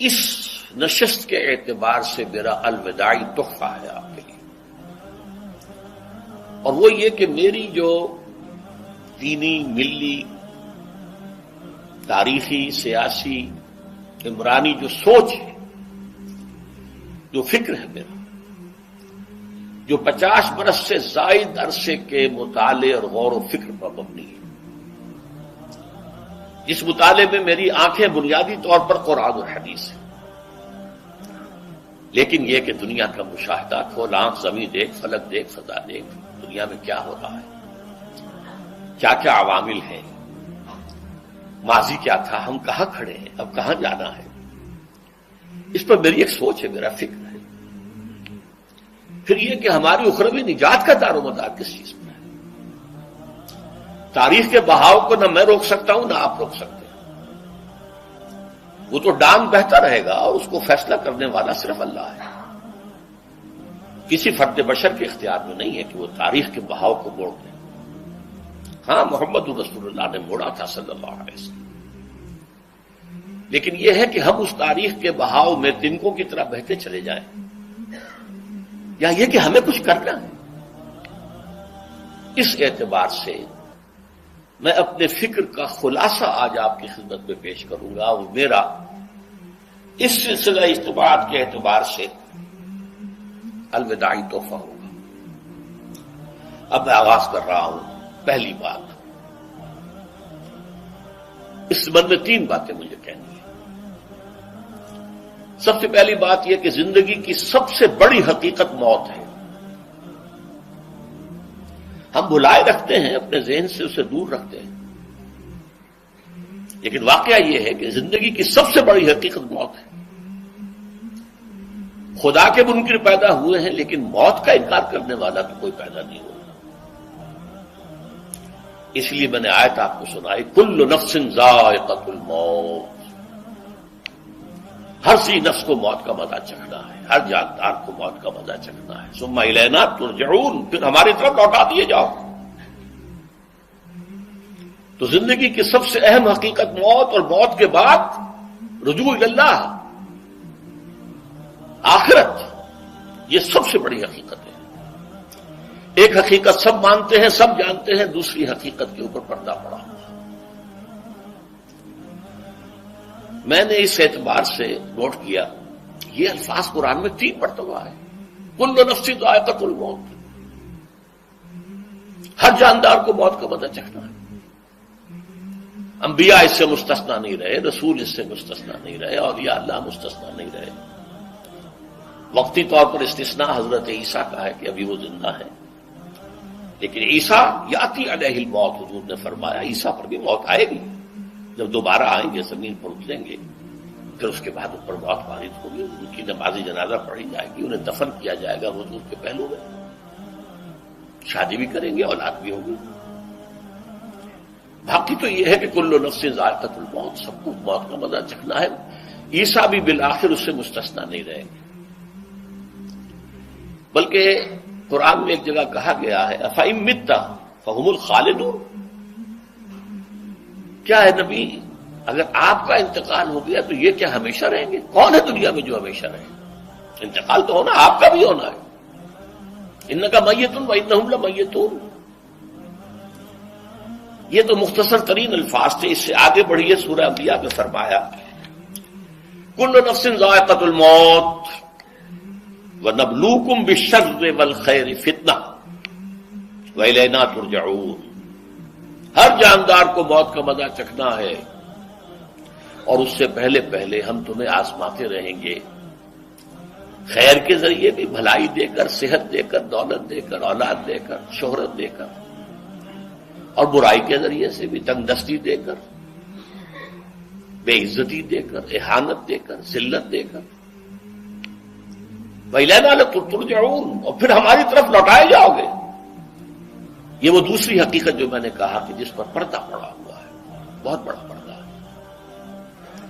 اس نشست کے اعتبار سے میرا الوداعی تحفہ ہے آپ کے لیے، اور وہ یہ کہ میری جو دینی، ملی، تاریخی، سیاسی، عمرانی جو سوچ ہے، جو فکر ہے میرا، جو 50 برس سے زائد عرصے کے مطالعے اور غور و فکر پر مبنی ہے، جس مطالعے میں میری آنکھیں بنیادی طور پر قرآن اور حدیث ہیں، لیکن یہ کہ دنیا کا مشاہدہ، کھول آنکھ، زمین دیکھ، فلک دیکھ، فضا دیکھ، دنیا میں کیا ہو رہا ہے، کیا کیا عوامل ہیں، ماضی کیا تھا، ہم کہاں کھڑے ہیں، اب کہاں جانا ہے، اس پر میری ایک سوچ ہے، میرا فکر ہے۔ پھر یہ کہ ہماری اخروی نجات کا دار و مدار کس چیز پر ہے۔ تاریخ کے بہاؤ کو نہ میں روک سکتا ہوں، نہ آپ روک سکتے ہیں، وہ تو ڈانگ بہتا رہے گا، اور اس کو فیصلہ کرنے والا صرف اللہ ہے۔ کسی فرد بشر کے اختیار میں نہیں ہے کہ وہ تاریخ کے بہاؤ کو موڑ دے۔ ہاں، محمد رسول اللہ نے موڑا تھا صلی اللہ علیہ وسلم، لیکن یہ ہے کہ ہم اس تاریخ کے بہاؤ میں تنکوں کی طرح بہتے چلے جائیں، یا یہ کہ ہمیں کچھ کرنا ہے۔ اس اعتبار سے میں اپنے فکر کا خلاصہ آج آپ کی خدمت میں پیش کروں گا، وہ میرا اس سلسلہ اجتماعات کے اعتبار سے الوداعی تحفہ ہوگا۔ اب میں آغاز کر رہا ہوں۔ پہلی بات، اس سبب میں 3 باتیں مجھے کہنی ہیں۔ سب سے پہلی بات یہ کہ زندگی کی سب سے بڑی حقیقت موت ہے۔ ہم بھلائے رکھتے ہیں، اپنے ذہن سے اسے دور رکھتے ہیں، لیکن واقعہ یہ ہے کہ زندگی کی سب سے بڑی حقیقت موت ہے۔ خدا کے منکر پیدا ہوئے ہیں، لیکن موت کا انکار کرنے والا تو کوئی پیدا نہیں ہوا۔ اس لیے میں نے آیت آپ کو سنائی، کل نفس ذائقۃ الموت، ہر سی نفس کو موت کا مزہ چکھنا ہے، ہر جاندار کو موت کا مزہ چکھنا ہے۔ ثم الینا ترجعون، پھر ہماری طرف لوٹا دیے جاؤ۔ تو زندگی کی سب سے اہم حقیقت موت، اور موت کے بعد رجوع اللہ، آخرت، یہ سب سے بڑی حقیقت ہے۔ ایک حقیقت سب مانتے ہیں، سب جانتے ہیں، دوسری حقیقت کے اوپر پردہ پڑا ہوا۔ میں نے اس اعتبار سے نوٹ کیا، یہ الفاظ قرآن میں 3 مرتبہ ہے، کل نفس ذائقۃ الموت، ہر جاندار کو موت کا مزہ چکھنا ہے۔ انبیاء اس سے مستثنا نہیں رہے، رسول اس سے مستثنا نہیں رہے، اولیاء اللہ مستثنا نہیں رہے۔ وقتی طور پر استثناء حضرت عیسیٰ کا ہے کہ ابھی وہ زندہ ہے، لیکن عیسیٰ یاتی علیہ الموت، حضور نے فرمایا عیسیٰ پر بھی موت آئے گی، جب دوبارہ آئیں گے، زمین پر اتریں گے، پھر اس کے بعد اوپر موت وارد ہوگی، ان کی نماز جنازہ پڑھی جائے گی، انہیں دفن کیا جائے گا حضور کے پہلو میں، شادی بھی کریں گے، اولاد بھی ہوگی۔ باقی تو یہ ہے کہ کل نفس ذائقۃ الموت، سب کو موت کا مزہ چکھنا ہے۔ عیسیٰ بھی بالآخر اس سے مستثنا نہیں رہیں گے، بلکہ قرآن میں ایک جگہ کہا گیا ہے افإن مت فهم الخالدون، کیا ہے نبی، اگر آپ کا انتقال ہو گیا تو یہ کیا ہمیشہ رہیں گے؟ کون ہے دنیا میں جو ہمیشہ رہے؟ انتقال تو ہونا، آپ کا بھی ہونا ہے۔ انک میت وانہم لمیتون، یہ تو مختصر ترین الفاظ تھے۔ اس سے آگے بڑھیے، سورہ انبیاء میں فرمایا کل نفس ذائقۃ الموت وَنَبْلُوكُمْ بِالشَّرِّ وَالْخَيْرِ فِتْنَةً وَإِلَيْنَا تُرْجَعُونَ، ہر جاندار کو موت کا مزہ چکھنا ہے، اور اس سے پہلے پہلے ہم تمہیں آزماتے رہیں گے، خیر کے ذریعے بھی، بھلائی دے کر، صحت دے کر، دولت دے کر، اولاد دے کر، شہرت دے کر، اور برائی کے ذریعے سے بھی، تنگ دستی دے کر، بے عزتی دے کر، اہانت دے کر، ذلت دے کر، وَإِلَيْنَا لَتُرْجَعُونَ، اور پھر ہماری طرف لوٹائے جاؤ گے۔ یہ وہ دوسری حقیقت جو میں نے کہا کہ جس پر پردہ پڑا ہوا ہے، بہت بڑا پردہ ہے۔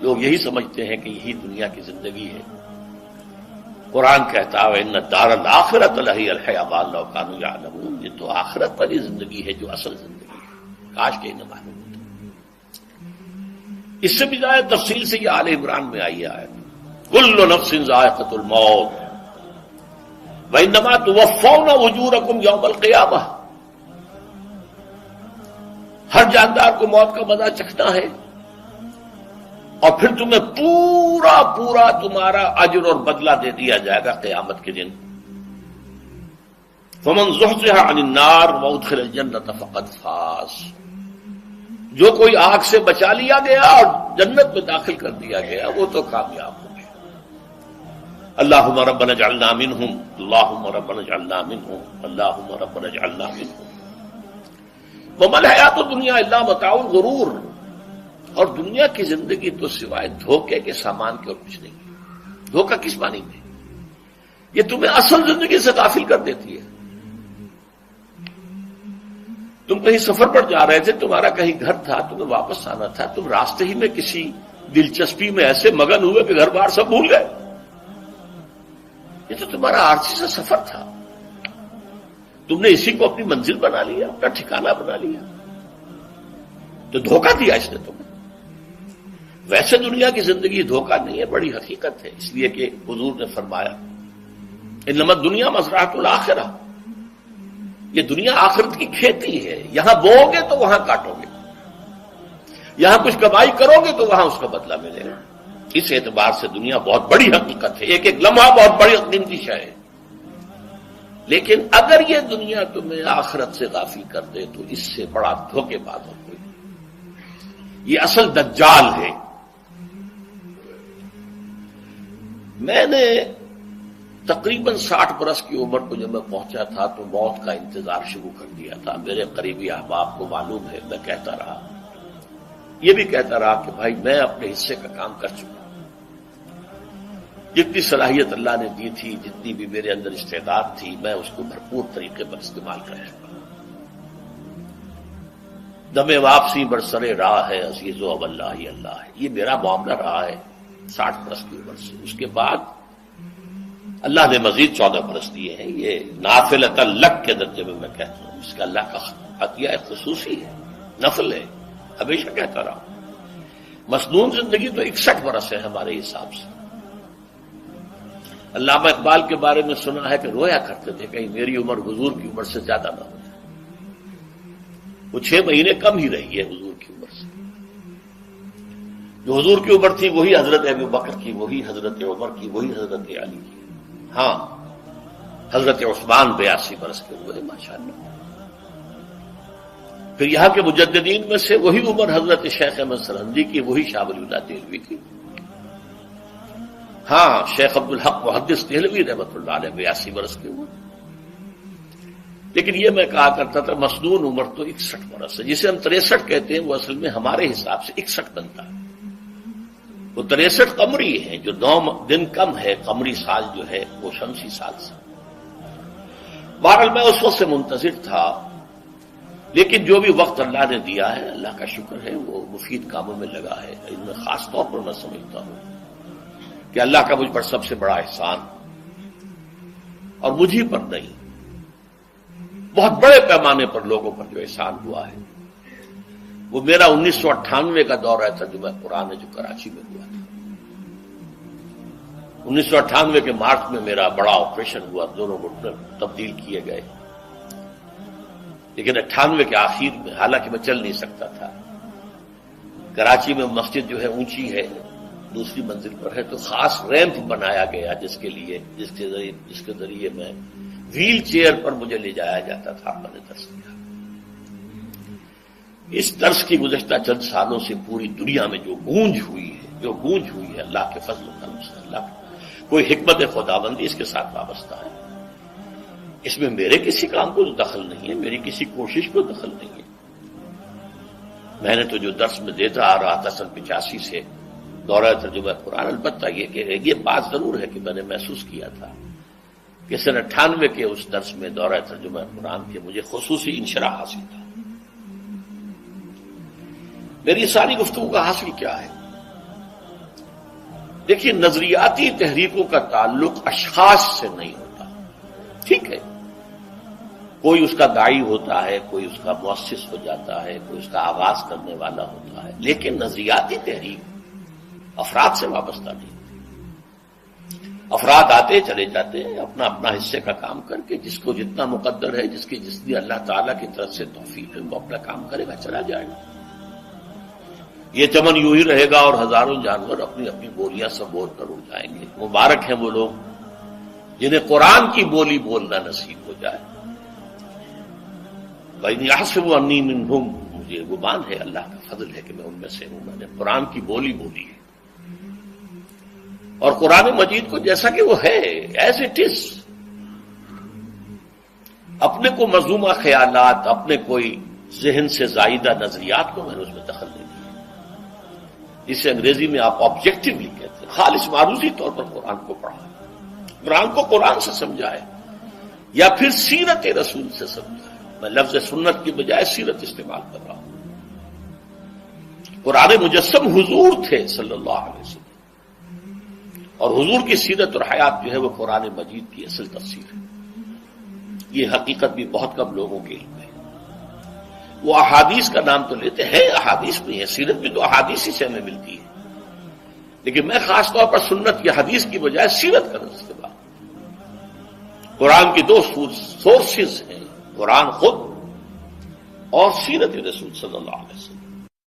لوگ یہی سمجھتے ہیں کہ یہی دنیا کی زندگی ہے۔ قرآن کہتا ہے إِنَّ الدَّارَ الْآخِرَةَ لَهِيَ الْحَيَوَانُ لَوْ كَانُوا يَعْلَمُونَ، یہ تو آخرت والی زندگی ہے جو اصل زندگی ہے، کاش کہ انہیں معلوم ہوتا۔ اس سے بھی زیادہ تفصیل سے یہ آل عمران میں آئی ہے آیت، کل نفس ذائقۃ الموت وانما توفون اجورکم یوم القیامہ، ہر جاندار کو موت کا مزہ چکھنا ہے اور پھر تمہیں پورا پورا تمہارا اجر اور بدلہ دے دیا جائے گا قیامت کے دن۔ فمن زحزح عن النار وادخل الجنۃ فقد فاز، جو کوئی آگ سے بچا لیا گیا اور جنت میں داخل کر دیا گیا وہ تو کامیاب ہو گیا۔ اللہم ربنا اجعلنا منہم، اللہم ربنا اجعلنا منہم، اللہم ربنا اجعلنا منہم۔ وما الحیات الدنیا الا متاع الغرور، اور دنیا کی زندگی تو سوائے دھوکے کے سامان کے اور کچھ نہیں۔ دھوکہ کس معنی میں؟ یہ تمہیں اصل زندگی سے غافل کر دیتی ہے۔ تم کہیں سفر پر جا رہے تھے، تمہارا کہیں گھر تھا، تمہیں واپس آنا تھا، تم راستے ہی میں کسی دلچسپی میں ایسے مگن ہوئے کہ گھر بار سب بھول گئے۔ یہ تو تمہارا عارضی سا سفر تھا، تم نے اسی کو اپنی منزل بنا لیا، اپنا ٹھکانہ بنا لیا، تو دھوکہ دیا اس نے تمہیں۔ ویسے دنیا کی زندگی دھوکہ نہیں ہے، بڑی حقیقت ہے، اس لیے کہ حضور نے فرمایا انما الدنیا مزرعۃ الآخرہ، یہ دنیا آخرت کی کھیتی ہے، یہاں بو گے تو وہاں کاٹو گے، یہاں کچھ کمائی کرو گے تو وہاں اس کا بدلہ ملے گا۔ اس اعتبار سے دنیا بہت بڑی حقیقت ہے، ایک ایک لمحہ بہت بڑی قیمتی شے ہے، لیکن اگر یہ دنیا تمہیں آخرت سے غافل کر دے تو اس سے بڑا دھوکے باز ہو کوئی۔ یہ اصل دجال ہے۔ میں نے تقریباً 60 برس کی عمر کو جب میں پہنچا تھا تو موت کا انتظار شروع کر دیا تھا۔ میرے قریبی احباب کو معلوم ہے، میں کہتا رہا، یہ بھی کہتا رہا کہ بھائی میں اپنے حصے کا کام کر چکا، جتنی صلاحیت اللہ نے دی تھی، جتنی بھی میرے اندر استعداد تھی، میں اس کو بھرپور طریقے پر استعمال کر چکا۔ دم واپسی برسرے راہ ہے عزیز و اب اللہ ہی اللہ ہے، یہ میرا معاملہ رہا ہے 60 برس کی عمر سے۔ اس کے بعد اللہ نے مزید 14 برس دیے ہیں، یہ نافلۃ لک کے درجے میں کہتا ہوں، اس کا اللہ کا عطیہ خصوصی ہے، نفل ہے، ہمیشہ کہتا رہا ہوں۔ مسنون زندگی تو 61 برس ہے ہمارے حساب سے۔ علامہ اقبال کے بارے میں سنا ہے کہ رویا کرتے تھے کہیں میری عمر حضور کی عمر سے زیادہ نہ ہو جائے۔ وہ 6 مہینے کم ہی رہی ہے حضور کی عمر سے۔ جو حضور کی عمر تھی وہی حضرت ابو بکر کی، وہی حضرت عمر کی، وہی حضرت علی کی۔ ہاں، حضرت عثمان 82 برس کے ہوئے ماشاءاللہ۔ پھر یہاں کے مجددین میں سے وہی عمر حضرت شیخ احمد سرہندی کی، وہی شاہ ولی اللہ دہلوی کی۔ ہاں، شیخ عبدالحق محدث دہلوی رحمۃ اللہ علیہ 82 برس کے ہوئے۔ لیکن یہ میں کہا کرتا تھا مسنون عمر تو 61 برس ہے، جسے ہم 63 کہتے ہیں وہ اصل میں ہمارے حساب سے 61 بنتا ہے۔ وہ 63 قمری ہے، جو 9 دن کم ہے، قمری سال جو ہے وہ شمسی سال سے۔ بہرحال میں اس وقت سے منتظر تھا، لیکن جو بھی وقت اللہ نے دیا ہے اللہ کا شکر ہے، وہ مفید کاموں میں لگا ہے۔ ان میں خاص طور پر میں سمجھتا ہوں کہ اللہ کا مجھ پر سب سے بڑا احسان، اور مجھے پر نہیں، بہت بڑے پیمانے پر لوگوں پر جو احسان ہوا ہے، وہ میرا 1998 کا دورہ ترجمہ قرآن ہے جو کراچی میں ہوا تھا۔ 1998 کے مارچ میں میرا بڑا آپریشن ہوا، دونوں گھٹنے تبدیل کیے گئے، لیکن 98 کے آخر میں، حالانکہ میں چل نہیں سکتا تھا، کراچی میں مسجد جو ہے اونچی ہے، دوسری منزل پر ہے، تو خاص ریمپ بنایا گیا جس کے ذریعے میں ویل چیئر پر مجھے لے جایا جاتا تھا۔ میں نے درس دیا۔ اس درس کی گزشتہ چند سالوں سے پوری دنیا میں جو گونج ہوئی ہے اللہ کے فضل و کرم سے، اللہ کوئی حکمت خداوندی اس کے ساتھ وابستہ ہے۔ اس میں میرے کسی کام کو دخل نہیں ہے، میری کسی کوشش کو دخل نہیں ہے۔ میں نے تو جو درس میں دیتا آ رہا تھا سن 85 سے دورہ ترجمہ قرآن، البتہ یہ بات ضرور ہے کہ میں نے محسوس کیا تھا کہ سن 98 کے اس درس میں دورہ ترجمہ قرآن کے مجھے خصوصی انشراح حاصل تھا۔ میری ساری گفتگو کا حاصل کیا ہے؟ دیکھیے، نظریاتی تحریکوں کا تعلق اشخاص سے نہیں ہوتا، ٹھیک ہے، کوئی اس کا داعی ہوتا ہے، کوئی اس کا مؤسس ہو جاتا ہے، کوئی اس کا آغاز کرنے والا ہوتا ہے، لیکن نظریاتی تحریک افراد سے وابستہ نہیں۔ افراد آتے چلے جاتے ہیں اپنا اپنا حصے کا کام کر کے، جس کو جتنا مقدر ہے، جس کی جتنی اللہ تعالیٰ کی طرف سے توفیق ہے، وہ اپنا کام کرے گا، چلا جائے گا۔ یہ چمن یوں ہی رہے گا اور ہزاروں جانور اپنی اپنی بولیاں سب بول کر اڑ جائیں گے۔ مبارک ہیں وہ لوگ جنہیں قرآن کی بولی بولنا نصیب ہو جائے۔ وَإِنْ يَحْسَبُوا أَنِّي مِنْهُمْ، مجھے گمان ہے، اللہ کا فضل ہے کہ میں ان میں سے ہوں، میں نے قرآن کی بولی بولی ہے، اور قرآن مجید کو جیسا کہ وہ ہے ایز اٹ از، اپنے کو مذمومہ خیالات، اپنے کوئی ذہن سے زائدہ نظریات کو میں نے اس میں دخل نہیں دیا۔ اسے انگریزی میں آپ آبجیکٹیولی کہتے ہیں، خالص معروضی طور پر قرآن کو پڑھا، قرآن کو قرآن سے سمجھائے، یا پھر سیرت رسول سے سمجھائے۔ میں لفظ سنت کی بجائے سیرت استعمال کر رہا ہوں۔ قرآن مجسم حضور تھے صلی اللہ علیہ وسلم، اور حضور کی سیرت اور حیات جو ہے وہ قرآن مجید کی اصل تفسیر ہے۔ یہ حقیقت بھی بہت کم لوگوں کے علم ہے۔ وہ احادیث کا نام تو لیتے ہیں، احادیث نہیں ہے، سیرت بھی تو احادیث ہی سے ہمیں ملتی ہے، لیکن میں خاص طور پر سنت یا حدیث کی بجائے سیرت کا استعمال۔ قرآن کی دو سورسز ہیں، قرآن خود اور سیرت رسول صلی اللہ علیہ وسلم۔